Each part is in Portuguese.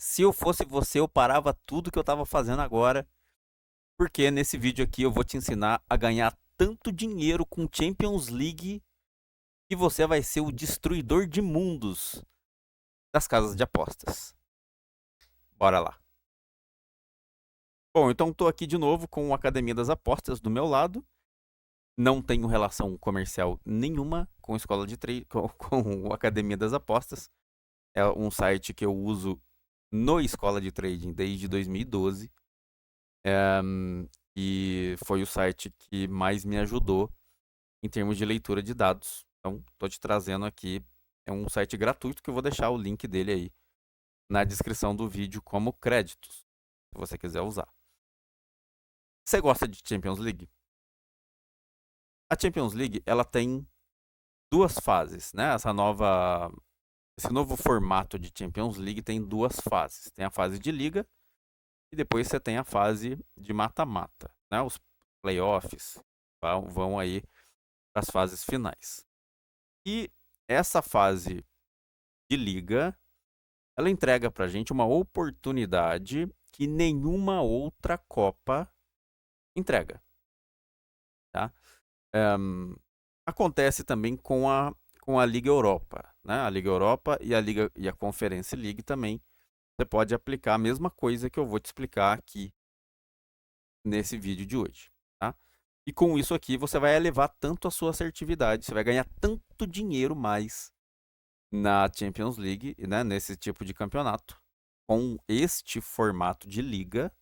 Se eu fosse você, eu parava tudo que eu tava fazendo agora, porque nesse vídeo aqui eu vou te ensinar a ganhar tanto dinheiro com Champions League que você vai ser o destruidor de mundos das casas de apostas. Bora lá. Bom, então estou aqui de novo com a Academia das Apostas do meu lado. Não tenho relação comercial nenhuma com a Escola de Trade, com a Academia das Apostas. É um site que eu uso no Escola de Trading desde 2012. E foi o site que mais me ajudou em termos de leitura de dados. Então, estou te trazendo aqui. É um site gratuito que eu vou deixar o link dele aí na descrição do vídeo como créditos, se você quiser usar. Você gosta de Champions League? A Champions League, ela tem duas fases, né? Esse novo formato de Champions League tem duas fases. Tem a fase de liga e depois você tem a fase de mata-mata, né? Os playoffs vão aí para as fases finais. E essa fase de liga, ela entrega para a gente uma oportunidade que nenhuma outra Copa entrega, tá? Acontece também com a Liga Europa, né? A Liga Europa e a Conference League também. Você pode aplicar a mesma coisa que eu vou te explicar aqui nesse vídeo de hoje, tá? E com isso aqui você vai elevar tanto a sua assertividade, você vai ganhar tanto dinheiro mais na Champions League, né, nesse tipo de campeonato, com este formato de liga,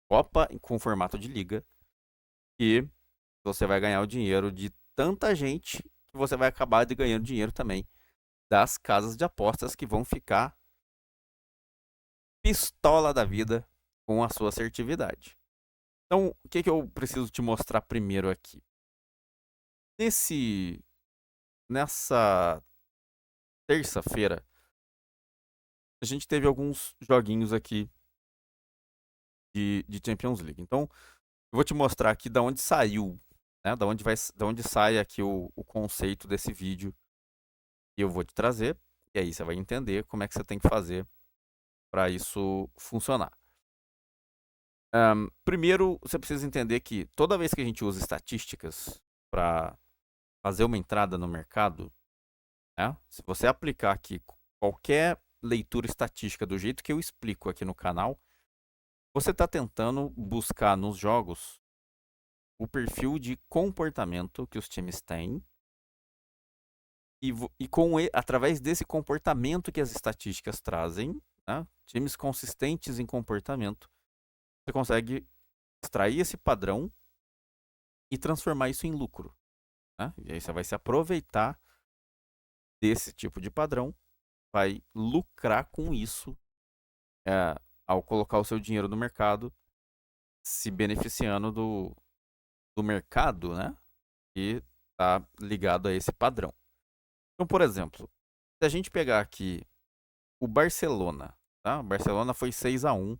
Copa com formato de liga, e você vai ganhar o dinheiro de tanta gente que você vai acabar de ganhando dinheiro também das casas de apostas que vão ficar pistola da vida com a sua assertividade. Então, o que eu preciso te mostrar primeiro aqui? Nessa terça-feira, a gente teve alguns joguinhos aqui de Champions League. Então, eu vou te mostrar aqui da onde saiu, né? Da onde sai aqui o conceito desse vídeo que eu vou te trazer. E aí você vai entender como é que você tem que fazer para isso funcionar. Primeiro, você precisa entender que toda vez que a gente usa estatísticas para fazer uma entrada no mercado, né? Se você aplicar aqui qualquer leitura estatística do jeito que eu explico aqui no canal, você está tentando buscar nos jogos o perfil de comportamento que os times têm através desse comportamento que as estatísticas trazem, né? Times consistentes em comportamento, você consegue extrair esse padrão e transformar isso em lucro, né? E aí você vai se aproveitar desse tipo de padrão, vai lucrar com isso ao colocar o seu dinheiro no mercado, se beneficiando do mercado, né? Que está ligado a esse padrão. Então, por exemplo, se a gente pegar aqui o Barcelona, tá? O Barcelona foi 6-1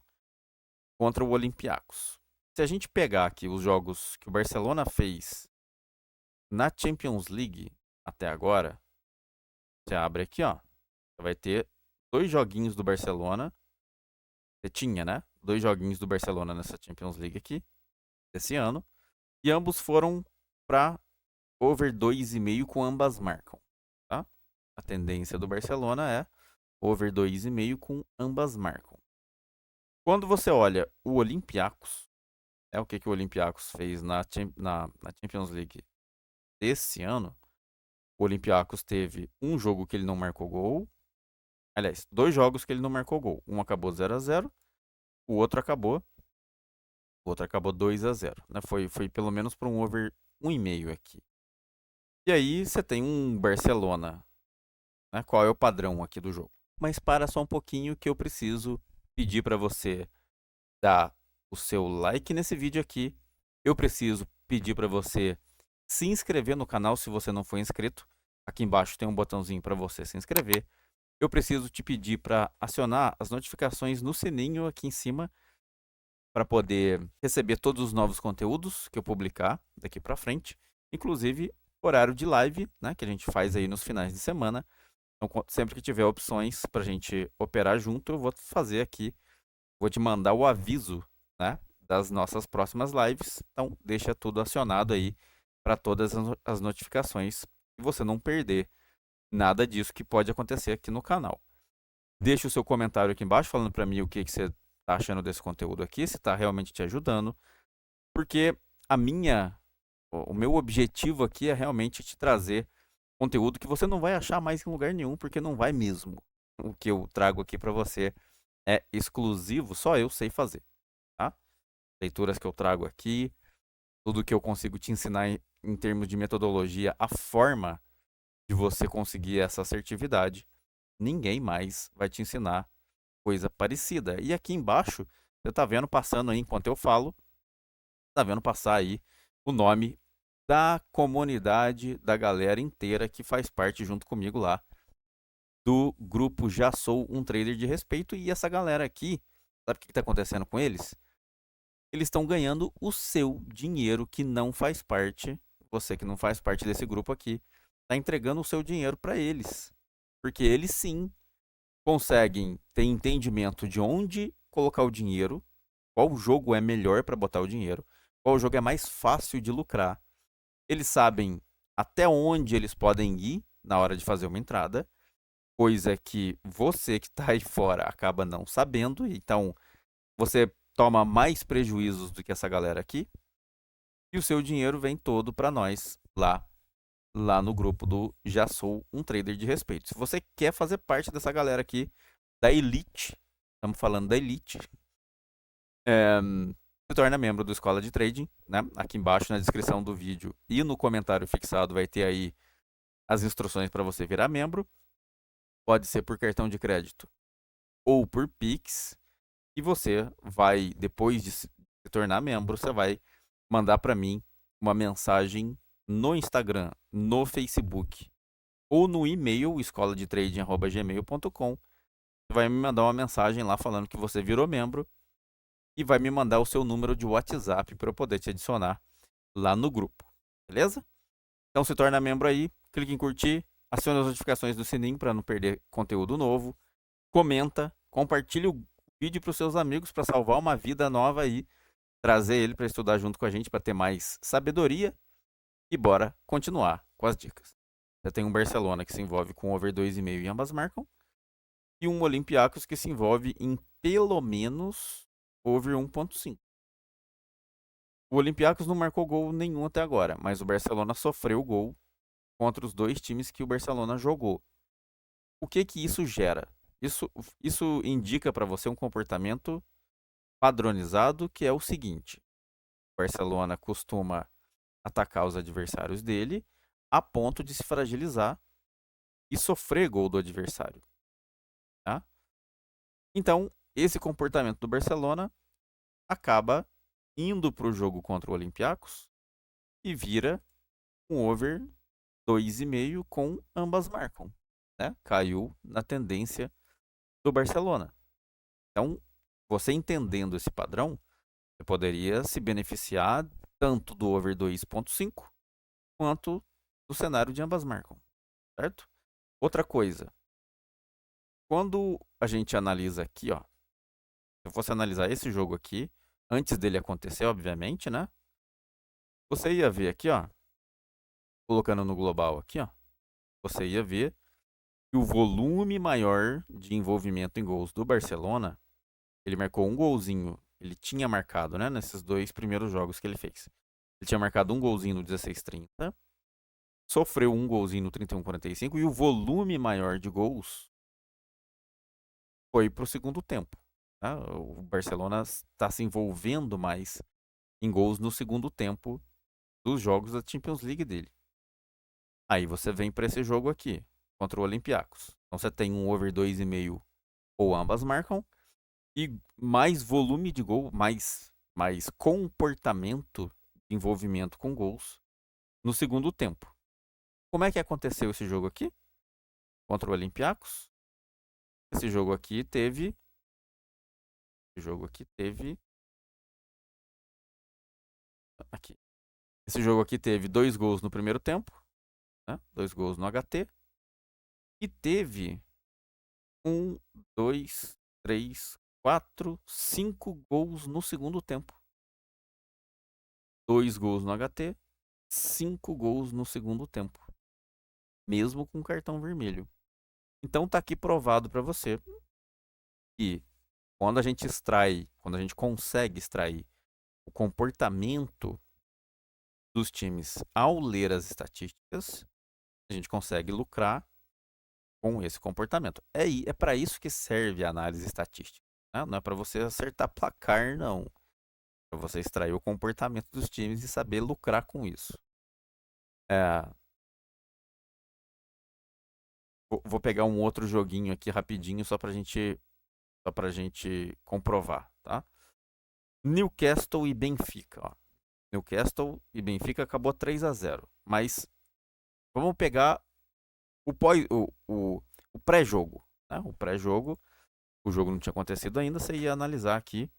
contra o Olympiacos. Se a gente pegar aqui os jogos que o Barcelona fez na Champions League até agora, você abre aqui, ó, você vai ter dois joguinhos do Barcelona. Você tinha, né? Dois joguinhos do Barcelona nessa Champions League aqui, esse ano. E ambos foram para over 2,5 com ambas marcam, tá? A tendência do Barcelona é over 2,5 com ambas marcam. Quando você olha o Olympiacos, o que o Olympiacos fez na Champions League desse ano, o Olympiacos teve um jogo que ele não marcou gol. Aliás, dois jogos que ele não marcou gol. Um acabou 0-0, o outro acabou 2-0, né? Foi pelo menos para um over 1,5 aqui. E aí você tem um Barcelona, né? Qual é o padrão aqui do jogo? Mas para só um pouquinho que eu preciso pedir para você dar o seu like nesse vídeo aqui. Eu preciso pedir para você se inscrever no canal se você não for inscrito. Aqui embaixo tem um botãozinho para você se inscrever. Eu preciso te pedir para acionar as notificações no sininho aqui em cima para poder receber todos os novos conteúdos que eu publicar daqui para frente, inclusive horário de live, né, que a gente faz aí nos finais de semana, Então, sempre que tiver opções pra gente operar junto, eu vou fazer aqui, vou te mandar o aviso, né, das nossas próximas lives. Então, deixa tudo acionado aí para todas as notificações e você não perder nada disso que pode acontecer aqui no canal. Deixa o seu comentário aqui embaixo falando para mim o que você está achando desse conteúdo aqui, se está realmente te ajudando, porque o meu objetivo aqui é realmente te trazer conteúdo que você não vai achar mais em lugar nenhum, porque não vai mesmo. O que eu trago aqui para você é exclusivo, só eu sei fazer, tá? Leituras que eu trago aqui, tudo que eu consigo te ensinar em termos de metodologia, a forma de você conseguir essa assertividade, ninguém mais vai te ensinar coisa parecida. E aqui embaixo, você tá vendo passando aí enquanto eu falo, tá vendo passar aí o nome da comunidade, da galera inteira que faz parte junto comigo lá do grupo Já Sou um Trader de Respeito. E essa galera aqui, sabe o que está acontecendo com eles? Eles estão ganhando o seu dinheiro que não faz parte, você que não faz parte desse grupo aqui, está entregando o seu dinheiro para eles. Porque eles sim conseguem ter entendimento de onde colocar o dinheiro, qual jogo é melhor para botar o dinheiro, qual jogo é mais fácil de lucrar. Eles sabem até onde eles podem ir na hora de fazer uma entrada, coisa que você que está aí fora acaba não sabendo, então você toma mais prejuízos do que essa galera aqui, e o seu dinheiro vem todo para nós lá no grupo do Já Sou um Trader de Respeito. Se você quer fazer parte dessa galera aqui, da Elite, estamos falando da Elite, se torna membro do Escola de Trading, né? Aqui embaixo na descrição do vídeo e no comentário fixado vai ter aí as instruções para você virar membro. Pode ser por cartão de crédito ou por Pix. E você vai, depois de se tornar membro, você vai mandar para mim uma mensagem no Instagram, no Facebook ou no e-mail escoladetrading@gmail.com. Você vai me mandar uma mensagem lá falando que você virou membro e vai me mandar o seu número de WhatsApp para eu poder te adicionar lá no grupo, beleza? Então se torna membro aí, clique em curtir, acione as notificações do sininho para não perder conteúdo novo, comenta, compartilhe o vídeo para os seus amigos para salvar uma vida nova aí, trazer ele para estudar junto com a gente para ter mais sabedoria e bora continuar com as dicas. Você tem um Barcelona que se envolve com over 2,5 e ambas marcam, e um Olympiacos que se envolve em pelo menos over 1,5. O Olympiacos não marcou gol nenhum até agora, mas o Barcelona sofreu gol contra os dois times que o Barcelona jogou. O que que isso gera? Isso indica para você um comportamento padronizado, que é o seguinte: o Barcelona costuma atacar os adversários dele a ponto de se fragilizar e sofrer gol do adversário, tá? Então, esse comportamento do Barcelona acaba indo para o jogo contra o Olympiacos e vira um over 2,5 com ambas marcam, né? Caiu na tendência do Barcelona. Então, você entendendo esse padrão, você poderia se beneficiar tanto do over 2,5 quanto do cenário de ambas marcam, certo? Outra coisa, quando a gente analisa aqui, ó, se eu fosse analisar esse jogo aqui, antes dele acontecer, obviamente, né? Você ia ver aqui, ó, colocando no global aqui, ó, você ia ver que o volume maior de envolvimento em gols do Barcelona, ele marcou um golzinho, ele tinha marcado, né, nesses dois primeiros jogos que ele fez. Ele tinha marcado um golzinho no 16:30, sofreu um golzinho no 31:45 e o volume maior de gols foi para o segundo tempo. Tá? O Barcelona está se envolvendo mais em gols no segundo tempo dos jogos da Champions League dele. Aí você vem para esse jogo aqui, contra o Olympiacos. Então você tem um over 2,5 ou ambas marcam, e mais volume de gol, mais comportamento de envolvimento com gols no segundo tempo. Como é que aconteceu esse jogo aqui? Contra o Olympiacos? Esse jogo aqui teve. Esse jogo aqui teve. Aqui. Esse jogo aqui teve 2 gols no primeiro tempo, né? 2 gols no HT. E teve 1, 2, 3, 4, 5 gols no segundo tempo. 2 gols no HT, 5 gols no segundo tempo. Mesmo com cartão vermelho. Então tá aqui provado para você que quando a gente consegue extrair o comportamento dos times ao ler as estatísticas, a gente consegue lucrar com esse comportamento. É para isso que serve a análise estatística. Né? Não é para você acertar placar, não. É para você extrair o comportamento dos times e saber lucrar com isso. Vou pegar um outro joguinho aqui rapidinho só pra gente comprovar, tá? Newcastle e Benfica, ó. Newcastle e Benfica acabou 3-0. Mas vamos pegar o pré-jogo. Né? O pré-jogo, o jogo não tinha acontecido ainda, você ia analisar aqui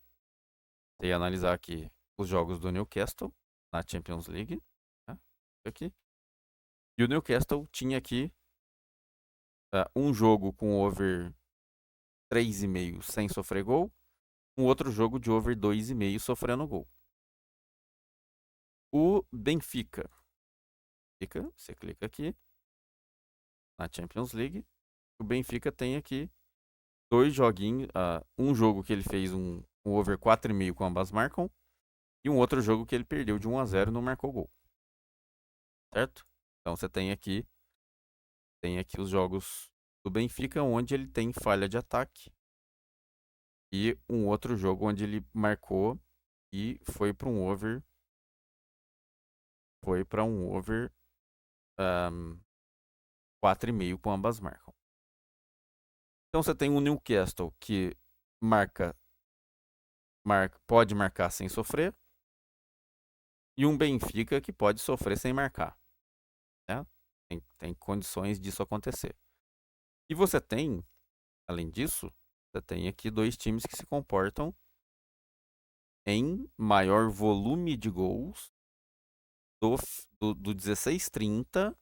os jogos do Newcastle na Champions League. Né? Aqui. E o Newcastle tinha aqui um jogo com over 3,5 sem sofrer gol, um outro jogo de over 2,5 sofrendo gol. O Benfica, você clica aqui na Champions League, o Benfica tem aqui 2 joguinhos, um jogo que ele fez um over 4,5 com ambas marcam, e um outro jogo que ele perdeu de 1-0 e não marcou gol. Certo? Então você tem aqui os jogos do Benfica onde ele tem falha de ataque e um outro jogo onde ele marcou e foi para um over 4,5 com ambas marcam. Então você tem um Newcastle que pode marcar sem sofrer e um Benfica que pode sofrer sem marcar. Né? Tem condições disso acontecer. E você tem, além disso, você tem aqui 2 times que se comportam em maior volume de gols do 16-30.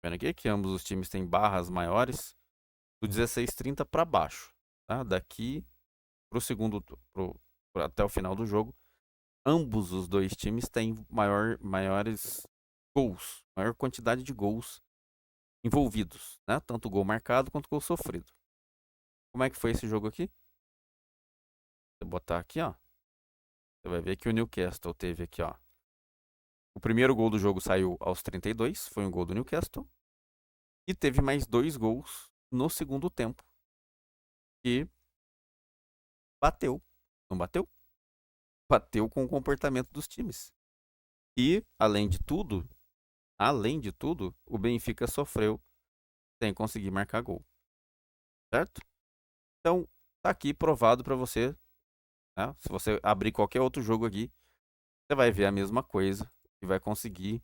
Vendo aqui que ambos os times têm barras maiores do 16-30 para baixo. Tá? Daqui até o final do jogo, ambos os 2 times têm maiores gols, maior quantidade de gols envolvidos, né? Tanto gol marcado quanto gol sofrido. Como é que foi esse jogo aqui? Vou botar aqui, ó. Você vai ver que o Newcastle teve aqui, ó. O primeiro gol do jogo saiu aos 32, foi um gol do Newcastle. E teve mais 2 gols no segundo tempo. E bateu. Não bateu? Bateu com o comportamento dos times. E, além de tudo, o Benfica sofreu sem conseguir marcar gol. Certo? Então, tá aqui provado para você. Né? Se você abrir qualquer outro jogo aqui, você vai ver a mesma coisa e vai conseguir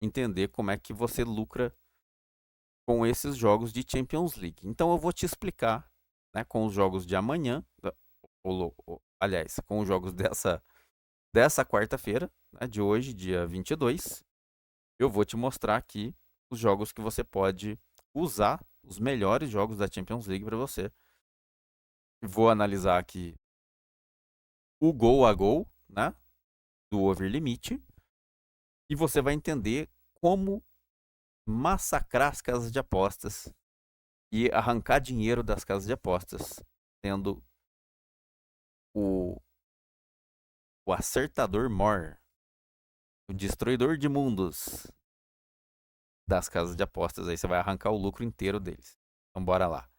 entender como é que você lucra com esses jogos de Champions League. Então eu vou te explicar, né, com os jogos de amanhã, aliás, com os jogos dessa quarta-feira, né, de hoje, dia 22, eu vou te mostrar aqui os jogos que você pode usar, os melhores jogos da Champions League para você. Vou analisar aqui o gol a gol, né, do over limite, e você vai entender como massacrar as casas de apostas e arrancar dinheiro das casas de apostas, sendo o acertador mor, o destruidor de mundos das casas de apostas. Aí você vai arrancar o lucro inteiro deles. Então bora lá.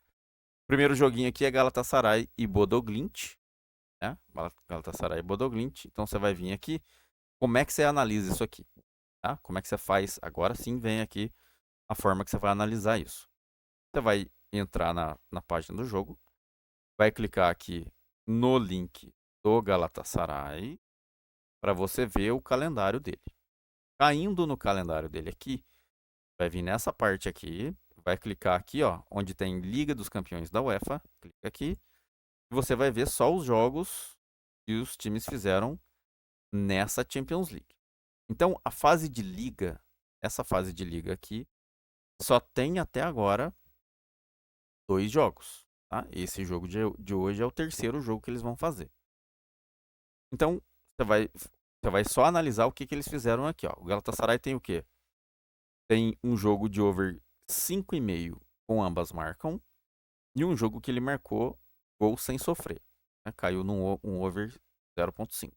Primeiro joguinho aqui é Galatasaray e Bodoglint. Né? Galatasaray e Bodoglint. Então você vai vir aqui. Como é que você analisa isso aqui? Tá? Como é que você faz? Agora sim vem aqui a forma que você vai analisar isso. Você vai entrar na página do jogo. Vai clicar aqui no link do Galatasaray para você ver o calendário dele. Caindo no calendário dele aqui, vai vir nessa parte aqui, vai clicar aqui, ó, onde tem Liga dos Campeões da UEFA, clica aqui, e você vai ver só os jogos que os times fizeram nessa Champions League. Então, a fase de liga, essa fase de liga aqui, só tem até agora 2 jogos. Tá? Esse jogo de hoje é o terceiro jogo que eles vão fazer. Então, você vai só analisar o que eles fizeram aqui. Ó. O Galatasaray tem o quê? Tem um jogo de over 5,5 com ambas marcam. E um jogo que ele marcou gol sem sofrer. Né? Caiu num um over 0,5.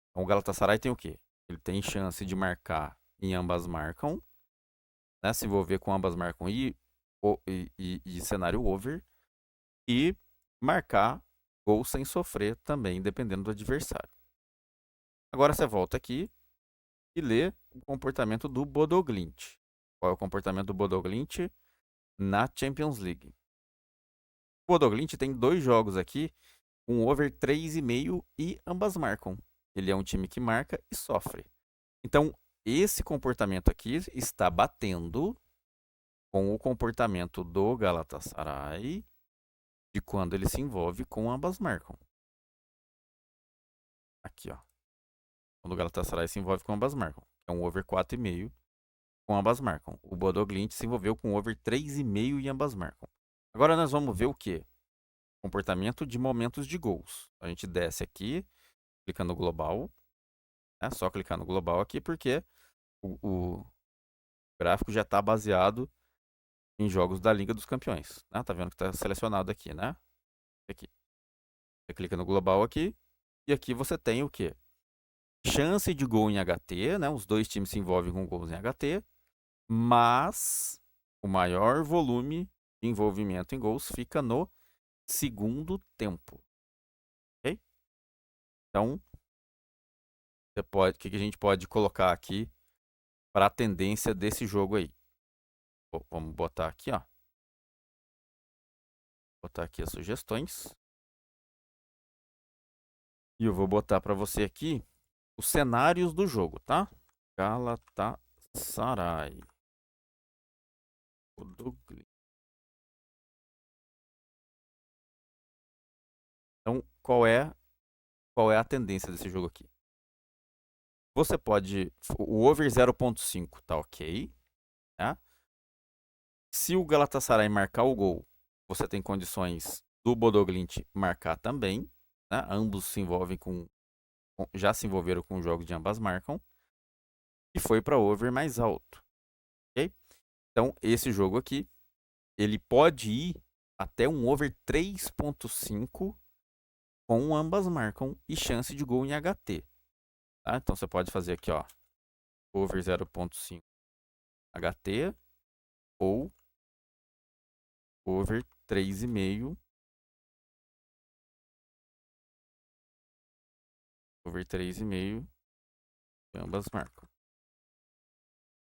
Então o Galatasaray tem o quê? Ele tem chance de marcar em ambas marcam. Né? Se envolver com ambas marcam e cenário over. E marcar gol sem sofrer também, dependendo do adversário. Agora você volta aqui e lê o comportamento do Bodo Glimt. Qual é o comportamento do Bodo Glimt na Champions League? O Bodo Glimt tem 2 jogos aqui com over 3,5 e ambas marcam. Ele é um time que marca e sofre. Então, esse comportamento aqui está batendo com o comportamento do Galatasaray de quando ele se envolve com ambas marcam. Aqui, ó. Quando o Galatasaray se envolve com ambas marcam. É um over 4,5 com ambas marcam. O Bodo Glimt se envolveu com over 3,5 e ambas marcam. Agora nós vamos ver o quê? Comportamento de momentos de gols. A gente desce aqui, clica no global. É só clicar no global aqui, porque o gráfico já está baseado em jogos da Liga dos Campeões. Né? Tá vendo que está selecionado aqui, né? Aqui. Você clica no global aqui, e aqui você tem o quê? Chance de gol em HT, né? Os dois times se envolvem com gols em HT, mas o maior volume de envolvimento em gols fica no segundo tempo. Ok? Então, o que a gente pode colocar aqui para a tendência desse jogo aí? Vamos botar aqui, ó. Botar aqui as sugestões. E eu vou botar para você aqui os cenários do jogo, tá? Galatasaray. Então, qual é a tendência desse jogo aqui? Você pode... O over 0,5 tá ok. Tá? Se o Galatasaray marcar o gol, você tem condições do Bodo Glimt marcar também. Né? Ambos se envolvem já se envolveram com jogos de ambas marcam. E foi para over mais alto. Ok? Então, esse jogo aqui, ele pode ir até um over 3,5 com ambas marcam e chance de gol em HT. Tá? Então, você pode fazer aqui, ó, over 0,5 HT ou over 3,5 over 3,5 ambas marcam.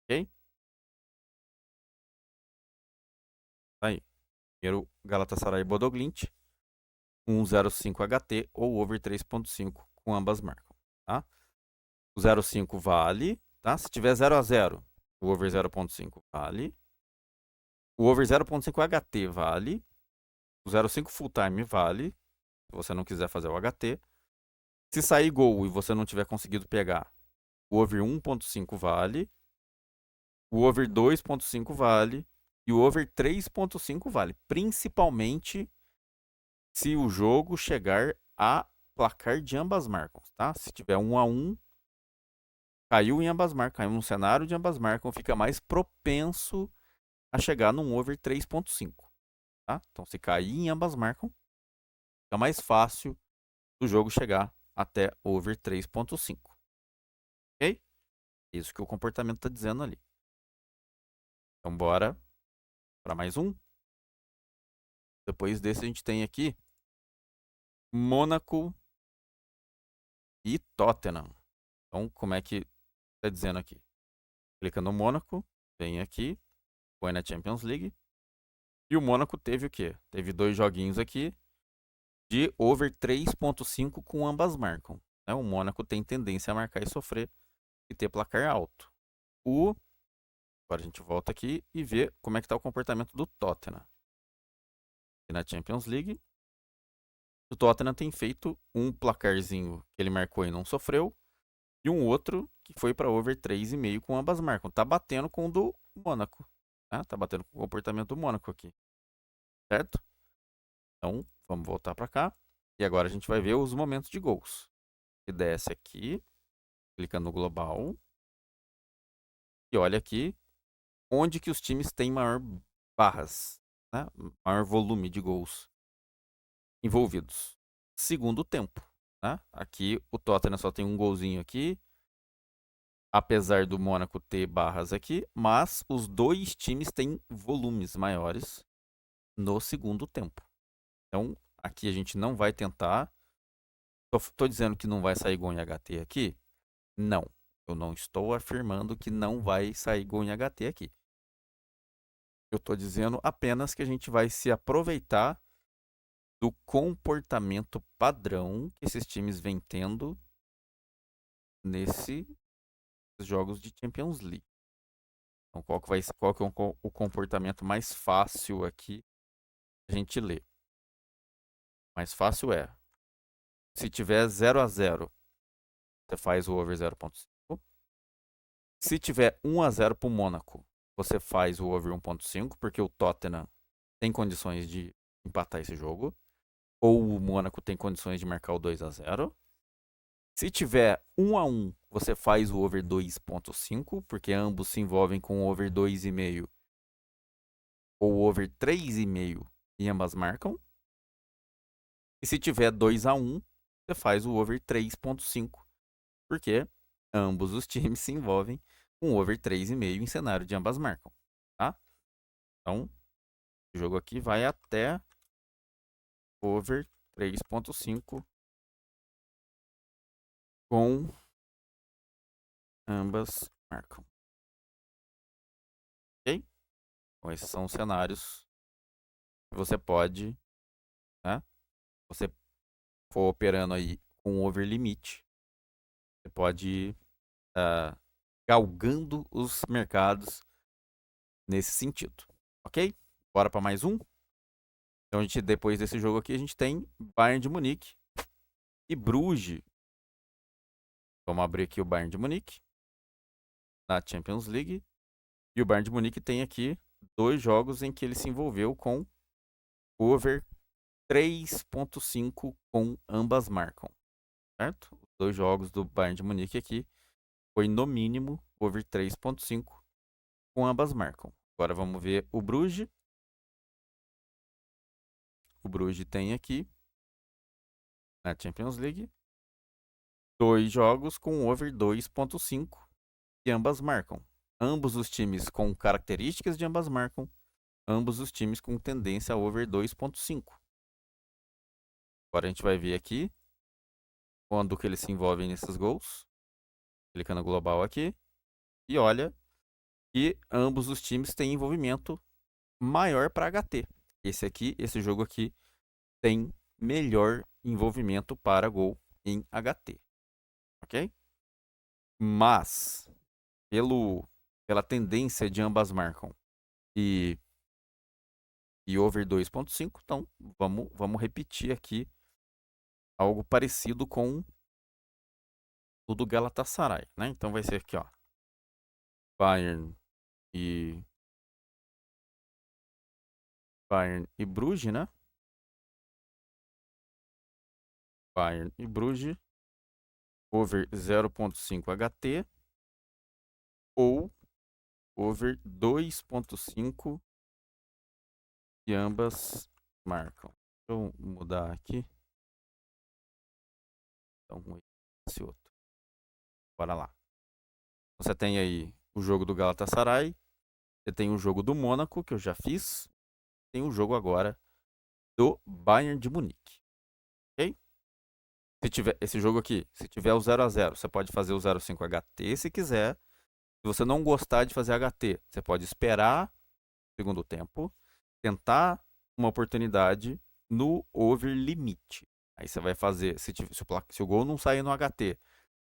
Ok? Aí. Primeiro Galatasaray e Bodo Glimt. 1,05 HT ou over 3,5 com ambas marcam. Tá? O 0,5 vale. Tá? Se tiver 0-0, o over 0,5 vale. O over 0,5 HT vale. O 0,5 full time vale. Se você não quiser fazer o HT. Se sair gol e você não tiver conseguido pegar, o over 1,5 vale. O over 2,5 vale. E o over 3,5 vale. Principalmente se o jogo chegar a placar de ambas marcas. Tá? Se tiver 1-1, caiu em ambas marcas, caiu num cenário de ambas marcas, fica mais propenso a chegar num over 3,5. Tá? Então, se cair em ambas marcas, fica mais fácil do jogo chegar até over 3,5. Ok? Isso que o comportamento está dizendo ali. Então, bora para mais um. Depois desse, a gente tem aqui Mônaco e Tottenham. Então, como é que está dizendo aqui? Clica no Mônaco, vem aqui, põe na Champions League. E o Mônaco teve o quê? Teve 2 joguinhos aqui de over 3,5 com ambas marcam. Né? O Mônaco tem tendência a marcar e sofrer e ter placar alto. Agora a gente volta aqui e vê como é que está o comportamento do Tottenham. E na Champions League, o Tottenham tem feito um placarzinho que ele marcou e não sofreu. E um outro que foi para over 3,5 com ambas marcam. Tá batendo com o do Mônaco. Né? Tá batendo com o comportamento do Mônaco aqui. certo? Então, vamos voltar para cá. E agora a gente vai ver os momentos de gols. E desce aqui, clica no global. E olha aqui onde que os times têm maior barras, né? Maior volume de gols envolvidos. Segundo tempo, né? Aqui o Tottenham só tem um golzinho aqui, apesar do Mônaco ter barras aqui, mas os dois times têm volumes maiores no segundo tempo. Então, aqui a gente não vai tentar. Tô dizendo que não vai sair gol em HT aqui? Não. Eu não estou afirmando que não vai sair gol em HT aqui. Eu estou dizendo apenas que a gente vai se aproveitar do comportamento padrão que esses times vêm tendo nesses jogos de Champions League. Então, qual que é o comportamento mais fácil aqui a gente ler? Mais fácil é, se tiver 0-0, você faz o over 0.5. Se tiver 1-0 para o Mônaco, você faz o over 1.5, porque o Tottenham tem condições de empatar esse jogo. Ou o Mônaco tem condições de marcar o 2-0. Se tiver 1-1, você faz o over 2.5, porque ambos se envolvem com o over 2,5 ou over 3,5 e ambas marcam. E se tiver 2-1, você faz o over 3.5, porque ambos os times se envolvem com over 3,5 em cenário de ambas marcam, tá? Então, o jogo aqui vai até over 3.5 com ambas marcam. Ok? Então, esses são os cenários que você pode, né? Você for operando aí com over limite, você pode ir galgando os mercados nesse sentido. Ok? Bora para mais um? Então, depois desse jogo aqui, a gente tem Bayern de Munique e Bruges. Vamos abrir aqui o Bayern de Munique na Champions League. E o Bayern de Munique tem aqui 2 jogos em que ele se envolveu com over 3.5 com ambas marcam, certo? Os 2 jogos do Bayern de Munique aqui foi no mínimo over 3.5 com ambas marcam. Agora vamos ver o Bruges. O Bruges tem aqui na Champions League 2 jogos com over 2.5 e ambas marcam. Ambos os times com características de ambas marcam. Ambos os times com tendência a over 2.5. Agora a gente vai ver aqui quando que eles se envolvem nesses gols. Clica no global aqui. E olha que ambos os times têm envolvimento maior para HT. Esse jogo aqui tem melhor envolvimento para gol em HT. Ok? Mas, pela tendência de ambas marcam e over 2.5, então vamos repetir aqui algo parecido com o do Galatasaray, né? Então vai ser aqui, ó, Bayern e Bruges, né? Bayern e Bruges, over 0.5 HT ou over 2.5 e ambas marcam. Deixa eu mudar aqui. Então, esse outro. Bora lá. Você tem aí o jogo do Galatasaray, você tem o jogo do Mônaco, que eu já fiz, tem o jogo agora do Bayern de Munique. Ok? Se tiver esse jogo aqui, se tiver o 0-0, você pode fazer o 0.5 HT se quiser. Se você não gostar de fazer HT, você pode esperar o segundo tempo, tentar uma oportunidade no over limite. Aí você vai fazer, se o gol não sair no HT,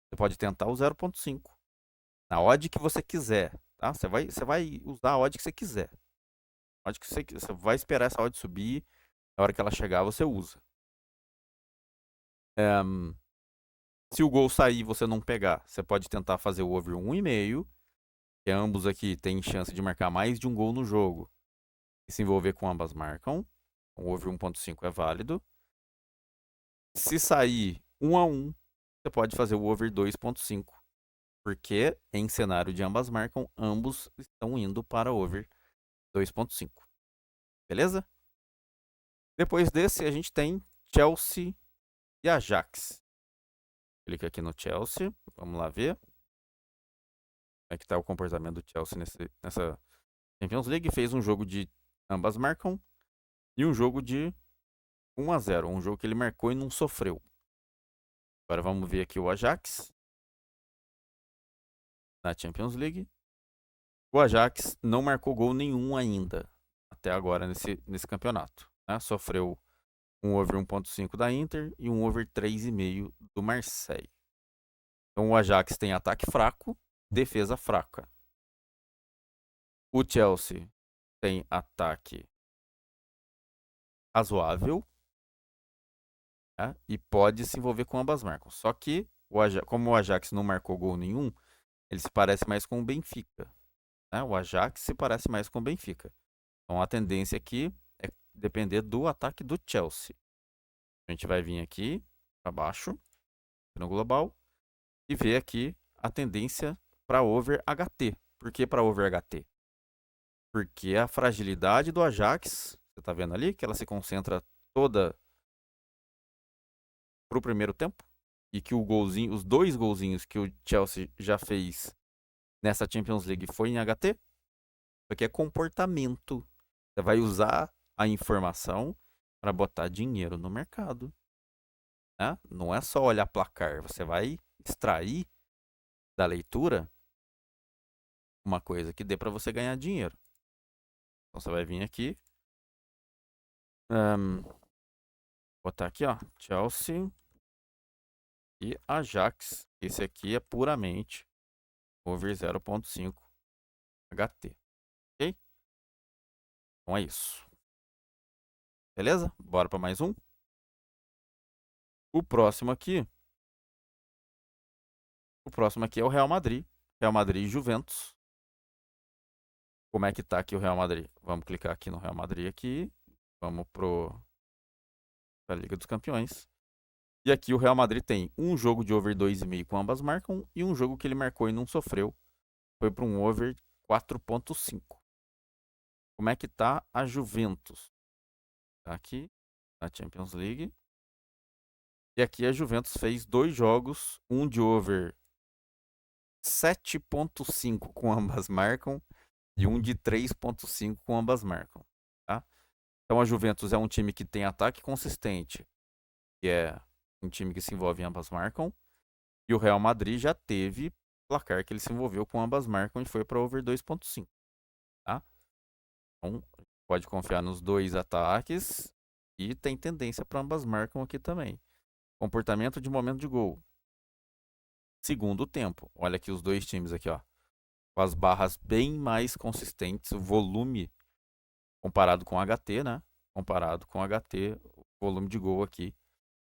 você pode tentar o 0.5. Na odd que você quiser, tá? Você vai usar a odd que você quiser. Você vai esperar essa odd subir, na hora que ela chegar, você usa. Se o gol sair e você não pegar, você pode tentar fazer o over 1,5, que ambos aqui têm chance de marcar mais de um gol no jogo e se envolver com ambas marcam. O over 1.5 é válido. Se sair 1-1, você pode fazer o over 2.5. Porque em cenário de ambas marcam, ambos estão indo para over 2.5. Beleza? Depois desse, a gente tem Chelsea e Ajax. Clica aqui no Chelsea. Vamos lá ver. Como é que está o comportamento do Chelsea nessa Champions League. Fez um jogo de ambas marcam e um jogo de 1-0. Um jogo que ele marcou e não sofreu. Agora vamos ver aqui o Ajax na Champions League. O Ajax não marcou gol nenhum ainda, até agora nesse campeonato. Né? Sofreu um over 1.5 da Inter e um over 3,5 do Marseille. Então o Ajax tem ataque fraco, defesa fraca. O Chelsea tem ataque razoável, né? E pode se envolver com ambas marcas. Só que, como o Ajax não marcou gol nenhum, ele se parece mais com o Benfica. Né? O Ajax se parece mais com o Benfica. Então a tendência aqui é depender do ataque do Chelsea. A gente vai vir aqui para baixo, no global, e ver aqui a tendência para over HT. Por que para over HT? Porque a fragilidade do Ajax, você está vendo ali, que ela se concentra toda para o primeiro tempo, e que os dois golzinhos que o Chelsea já fez nessa Champions League foi em HT. Isso aqui é comportamento. Você vai usar a informação para botar dinheiro no mercado. Né? Não é só olhar placar, você vai extrair da leitura uma coisa que dê para você ganhar dinheiro. Então você vai vir aqui, botar aqui, ó, Chelsea e Ajax. Esse aqui é puramente over 0.5 HT, ok? Então é isso. Beleza? Bora para mais um. O próximo aqui é o Real Madrid. Real Madrid e Juventus. Como é que tá aqui o Real Madrid? Vamos clicar aqui no Real Madrid aqui. Vamos para a Liga dos Campeões. E aqui o Real Madrid tem um jogo de over 2,5 com ambas marcam e um jogo que ele marcou e não sofreu. Foi para um over 4.5. Como é que tá a Juventus? Tá aqui na Champions League. E aqui a Juventus fez 2 jogos, um de over 7.5 com ambas marcam e um de 3.5 com ambas marcam. Tá? Então a Juventus é um time que tem ataque consistente, que é um time que se envolve em ambas marcam. E o Real Madrid já teve placar que ele se envolveu com ambas marcam e foi para over 2.5. Tá? Então pode confiar nos dois ataques e tem tendência para ambas marcam aqui também. Comportamento de momento de gol. Segundo tempo. Olha aqui os dois times aqui, ó. Com as barras bem mais consistentes, o volume comparado com HT, né? Comparado com HT, o volume de gol aqui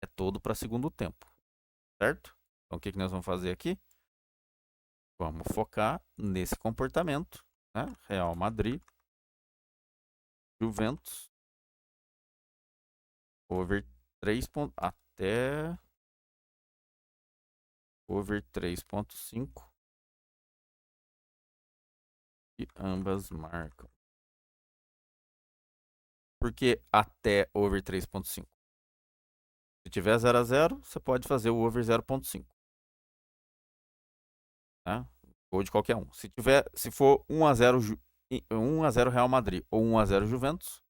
é todo para segundo tempo, certo? Então o que nós vamos fazer aqui? Vamos focar nesse comportamento, né? Real Madrid, Juventus, over 3 até over 3.5 e ambas marcam. Por que até over 3.5? Se tiver 0-0, você pode fazer o over 0.5. Né? Ou de qualquer um. Se for 1-0 Real Madrid ou 1-0 Juventus,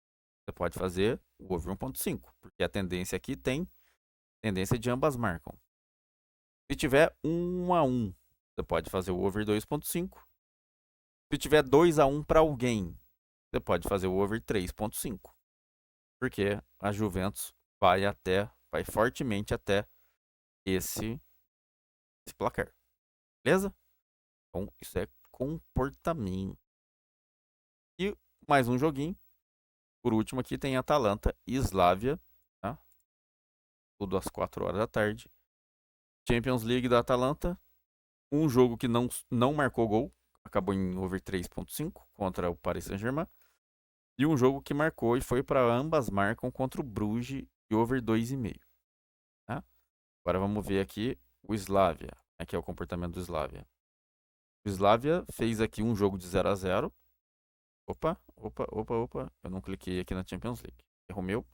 você pode fazer o over 1.5, porque a tendência aqui tem tendência de ambas marcam. Se tiver 1-1, você pode fazer o over 2.5. Se tiver 2-1 para alguém, você pode fazer o over 3.5. Porque a Juventus vai fortemente até esse placar. Beleza? Então, isso é comportamento. E mais um joguinho. Por último aqui tem Atalanta e Slavia. Tá? Tudo às 4 horas da tarde. Champions League da Atalanta. Um jogo que não marcou gol. Acabou em over 3.5 contra o Paris Saint-Germain. E um jogo que marcou e foi para ambas marcam contra o Bruges e over 2,5. Né? Agora vamos ver aqui o Slavia. Aqui é o comportamento do Slavia. O Slavia fez aqui um jogo de 0-0. Opa. Eu não cliquei aqui na Champions League. Erro meu.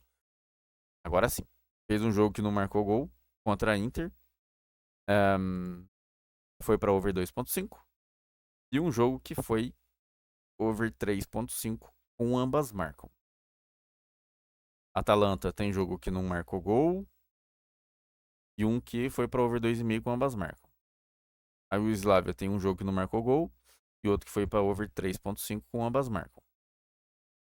Agora sim. Fez um jogo que não marcou gol contra a Inter. Foi para over 2,5. E um jogo que foi over 3,5 com ambas marcam. Atalanta tem jogo que não marcou gol. E um que foi para over 2,5 com ambas marcam. Aí o Slavia tem um jogo que não marcou gol. E outro que foi para over 3,5 com ambas marcam.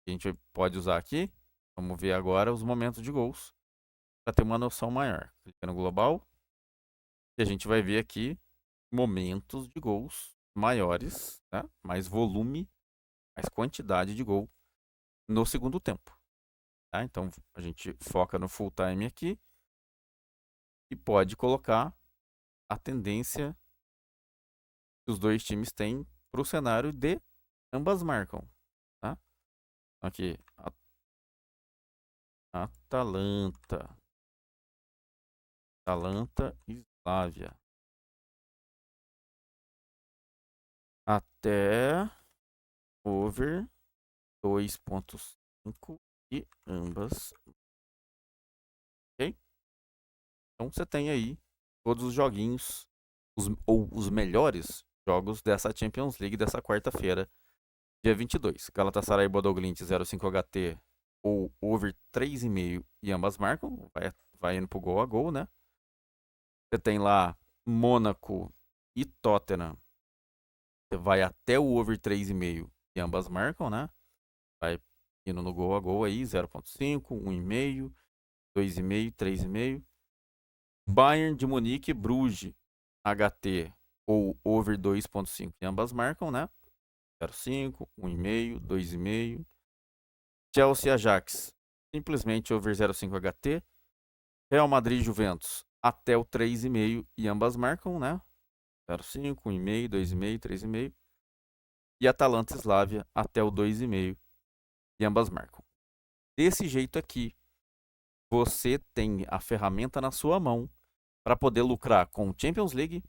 A gente pode usar aqui. Vamos ver agora os momentos de gols. Para ter uma noção maior. Clica no global. E a gente vai ver aqui momentos de gols maiores. Né? Mais volume. Mais quantidade de gol no segundo tempo. Tá? Então a gente foca no full time aqui. E pode colocar a tendência que os dois times têm para o cenário de ambas marcam. Tá? Aqui, Atalanta e Slavia. Até over 2,5 e ambas. Ok? Então você tem aí todos os joguinhos, ou os melhores jogos dessa Champions League dessa quarta-feira, dia 22. Galatasaray e Bodoglint 0,5 HT ou over 3,5 e ambas marcam. Vai indo pro gol a gol, né? Você tem lá Mônaco e Tottenham. Você vai até o over 3,5 e ambas marcam, né? Vai indo no gol a gol aí, 0,5, 1,5, 2,5, 3,5. Bayern de Munique e Bruges, HT ou over 2,5 e ambas marcam, né? 0,5, 1,5, 2,5. Chelsea Ajax, simplesmente over 0,5 HT. Real Madrid Juventus, até o 3,5 e ambas marcam, né? 0,5, 1,5, 2,5, 3,5. E Atalanta Slavia, até o 2,5 e ambas marcam. Desse jeito aqui, você tem a ferramenta na sua mão para poder lucrar com Champions League.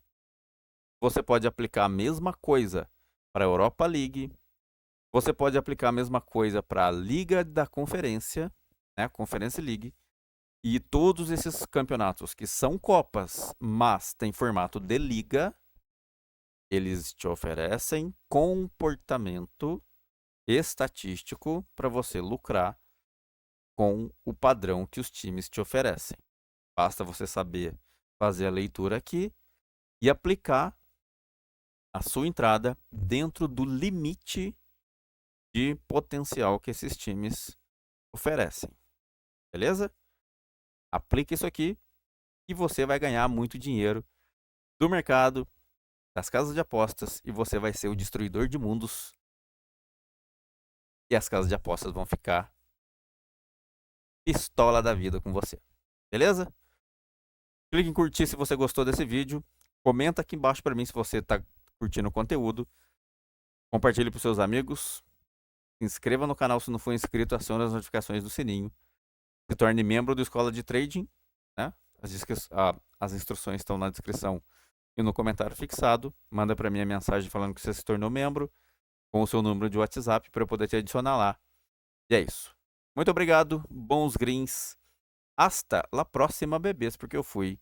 Você pode aplicar a mesma coisa para a Europa League. Você pode aplicar a mesma coisa para a Liga da Conferência, né? Conference League. E todos esses campeonatos que são copas, mas tem formato de liga, eles te oferecem comportamento estatístico para você lucrar com o padrão que os times te oferecem. Basta você saber fazer a leitura aqui e aplicar a sua entrada dentro do limite de potencial que esses times oferecem. Beleza? Aplique isso aqui e você vai ganhar muito dinheiro do mercado, das casas de apostas, e você vai ser o destruidor de mundos. E as casas de apostas vão ficar pistola da vida com você. Beleza? Clique em curtir se você gostou desse vídeo. Comenta aqui embaixo para mim se você está curtindo o conteúdo. Compartilhe para os seus amigos. Se inscreva no canal se não for inscrito. Acione as notificações do sininho. Se torne membro do Escola de Trading. Né? As instruções estão na descrição e no comentário fixado. Manda para mim a mensagem falando que você se tornou membro, com o seu número de WhatsApp, para eu poder te adicionar lá. E é isso. Muito obrigado. Bons greens. Hasta la próxima, bebês, porque eu fui.